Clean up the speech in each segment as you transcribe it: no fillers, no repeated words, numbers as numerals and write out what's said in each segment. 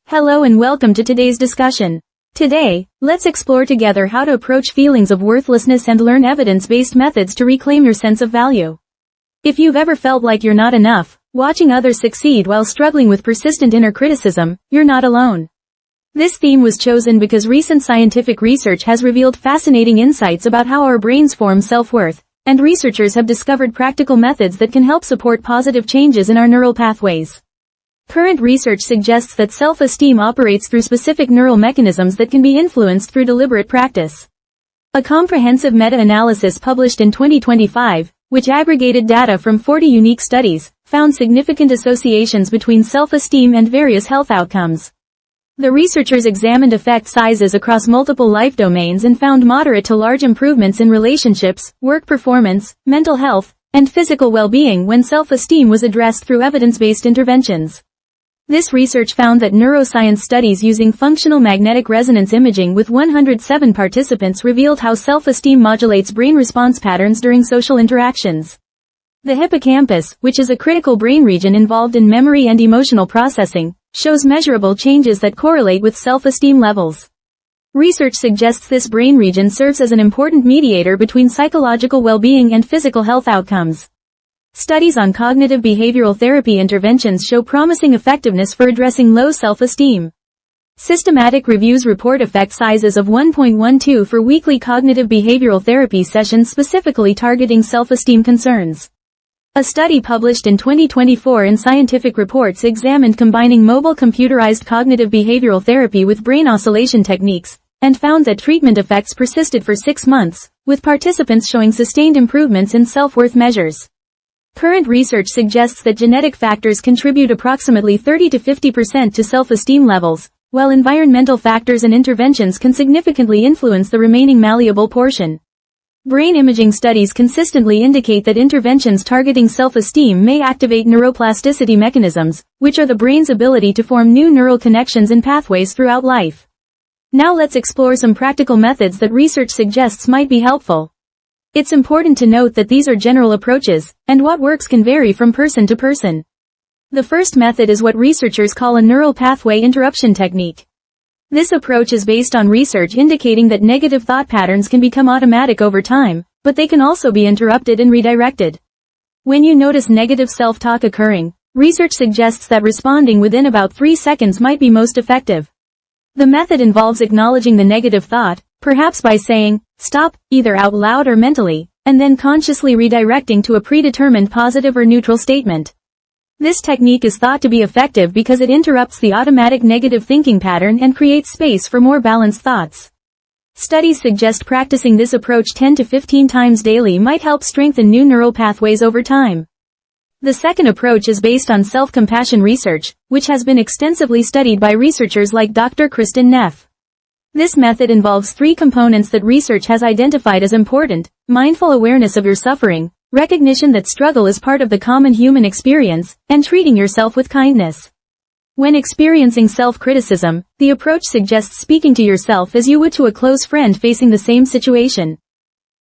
Hello and welcome to today's discussion. Today, let's explore together how to approach feelings of worthlessness and learn evidence-based methods to reclaim your sense of value. If you've ever felt like you're not enough, watching others succeed while struggling with persistent inner criticism, you're not alone. This theme was chosen because recent scientific research has revealed fascinating insights about how our brains form self-worth, and researchers have discovered practical methods that can help support positive changes in our neural pathways. Current research suggests that self-esteem operates through specific neural mechanisms that can be influenced through deliberate practice. A comprehensive meta-analysis published in 2025, which aggregated data from 40 unique studies, found significant associations between self-esteem and various health outcomes. The researchers examined effect sizes across multiple life domains and found moderate to large improvements in relationships, work performance, mental health, and physical well-being when self-esteem was addressed through evidence-based interventions. This research found that neuroscience studies using functional magnetic resonance imaging with 107 participants revealed how self-esteem modulates brain response patterns during social interactions. The hippocampus, which is a critical brain region involved in memory and emotional processing, shows measurable changes that correlate with self-esteem levels. Research suggests this brain region serves as an important mediator between psychological well-being and physical health outcomes. Studies on cognitive behavioral therapy interventions show promising effectiveness for addressing low self-esteem. Systematic reviews report effect sizes of 1.12 for weekly cognitive behavioral therapy sessions specifically targeting self-esteem concerns. A study published in 2024 in Scientific Reports examined combining mobile computerized cognitive behavioral therapy with brain oscillation techniques, and found that treatment effects persisted for 6 months, with participants showing sustained improvements in self-worth measures. Current research suggests that genetic factors contribute approximately 30 to 50% to self-esteem levels, while environmental factors and interventions can significantly influence the remaining malleable portion. Brain imaging studies consistently indicate that interventions targeting self-esteem may activate neuroplasticity mechanisms, which are the brain's ability to form new neural connections and pathways throughout life. Now let's explore some practical methods that research suggests might be helpful. It's important to note that these are general approaches, and what works can vary from person to person. The first method is what researchers call a neural pathway interruption technique. This approach is based on research indicating that negative thought patterns can become automatic over time, but they can also be interrupted and redirected. When you notice negative self-talk occurring, research suggests that responding within about 3 seconds might be most effective. The method involves acknowledging the negative thought, perhaps by saying, "Stop," either out loud or mentally, and then consciously redirecting to a predetermined positive or neutral statement. This technique is thought to be effective because it interrupts the automatic negative thinking pattern and creates space for more balanced thoughts. Studies suggest practicing this approach 10 to 15 times daily might help strengthen new neural pathways over time. The second approach is based on self-compassion research, which has been extensively studied by researchers like Dr. Kristen Neff. This method involves 3 components that research has identified as important: mindful awareness of your suffering, recognition that struggle is part of the common human experience, and treating yourself with kindness. When experiencing self-criticism, the approach suggests speaking to yourself as you would to a close friend facing the same situation.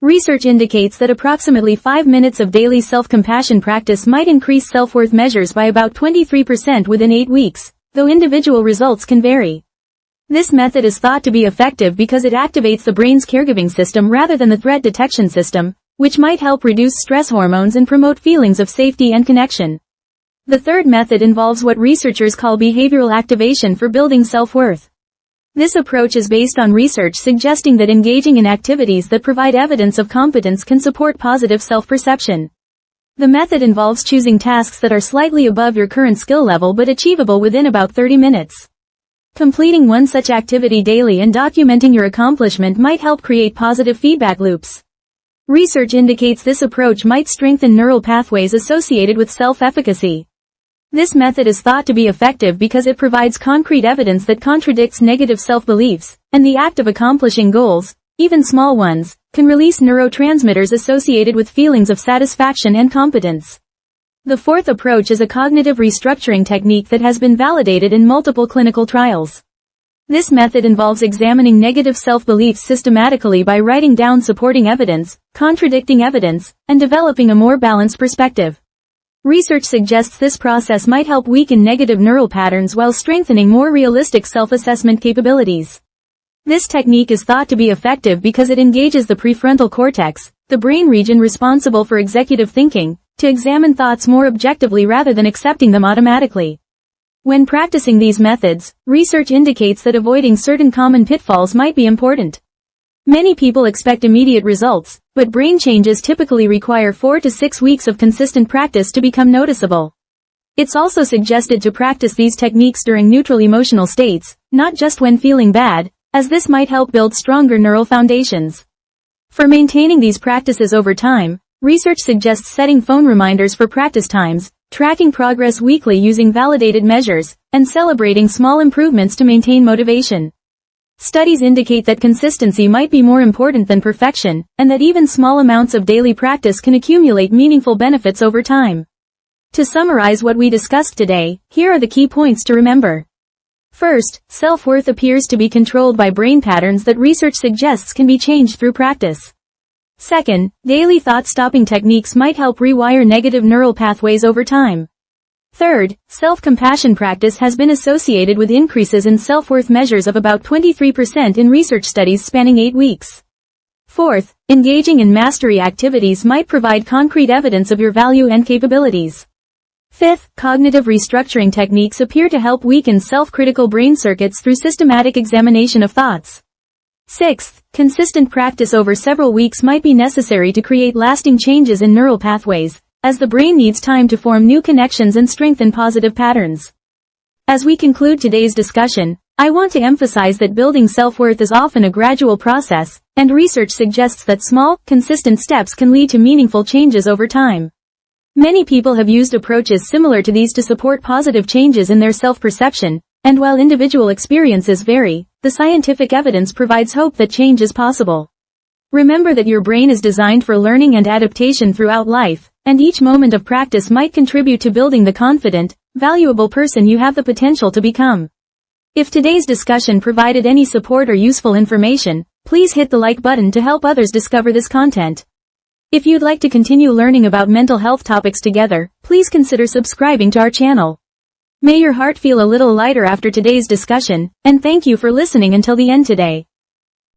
Research indicates that approximately 5 minutes of daily self-compassion practice might increase self-worth measures by about 23% within 8 weeks, though individual results can vary. This method is thought to be effective because it activates the brain's caregiving system rather than the threat detection system, which might help reduce stress hormones and promote feelings of safety and connection. The third method involves what researchers call behavioral activation for building self-worth. This approach is based on research suggesting that engaging in activities that provide evidence of competence can support positive self-perception. The method involves choosing tasks that are slightly above your current skill level but achievable within about 30 minutes. Completing one such activity daily and documenting your accomplishment might help create positive feedback loops. Research indicates this approach might strengthen neural pathways associated with self-efficacy. This method is thought to be effective because it provides concrete evidence that contradicts negative self-beliefs, and the act of accomplishing goals, even small ones, can release neurotransmitters associated with feelings of satisfaction and competence. The fourth approach is a cognitive restructuring technique that has been validated in multiple clinical trials. This method involves examining negative self-beliefs systematically by writing down supporting evidence, contradicting evidence, and developing a more balanced perspective. Research suggests this process might help weaken negative neural patterns while strengthening more realistic self-assessment capabilities. This technique is thought to be effective because it engages the prefrontal cortex, the brain region responsible for executive thinking, to examine thoughts more objectively rather than accepting them automatically. When practicing these methods, research indicates that avoiding certain common pitfalls might be important. Many people expect immediate results, but brain changes typically require 4 to 6 weeks of consistent practice to become noticeable. It's also suggested to practice these techniques during neutral emotional states, not just when feeling bad, as this might help build stronger neural foundations. For maintaining these practices over time, research suggests setting phone reminders for practice times, tracking progress weekly using validated measures, and celebrating small improvements to maintain motivation. Studies indicate that consistency might be more important than perfection, and that even small amounts of daily practice can accumulate meaningful benefits over time. To summarize what we discussed today, here are the key points to remember. First, self-worth appears to be controlled by brain patterns that research suggests can be changed through practice. Second, daily thought-stopping techniques might help rewire negative neural pathways over time. Third, self-compassion practice has been associated with increases in self-worth measures of about 23% in research studies spanning 8 weeks. Fourth, engaging in mastery activities might provide concrete evidence of your value and capabilities. Fifth, cognitive restructuring techniques appear to help weaken self-critical brain circuits through systematic examination of thoughts. Sixth, consistent practice over several weeks might be necessary to create lasting changes in neural pathways, as the brain needs time to form new connections and strengthen positive patterns. As we conclude today's discussion, I want to emphasize that building self-worth is often a gradual process, and research suggests that small, consistent steps can lead to meaningful changes over time. Many people have used approaches similar to these to support positive changes in their self-perception, and while individual experiences vary, the scientific evidence provides hope that change is possible. Remember that your brain is designed for learning and adaptation throughout life, and each moment of practice might contribute to building the confident, valuable person you have the potential to become. If today's discussion provided any support or useful information, please hit the like button to help others discover this content. If you'd like to continue learning about mental health topics together, please consider subscribing to our channel. May your heart feel a little lighter after today's discussion, and thank you for listening until the end today.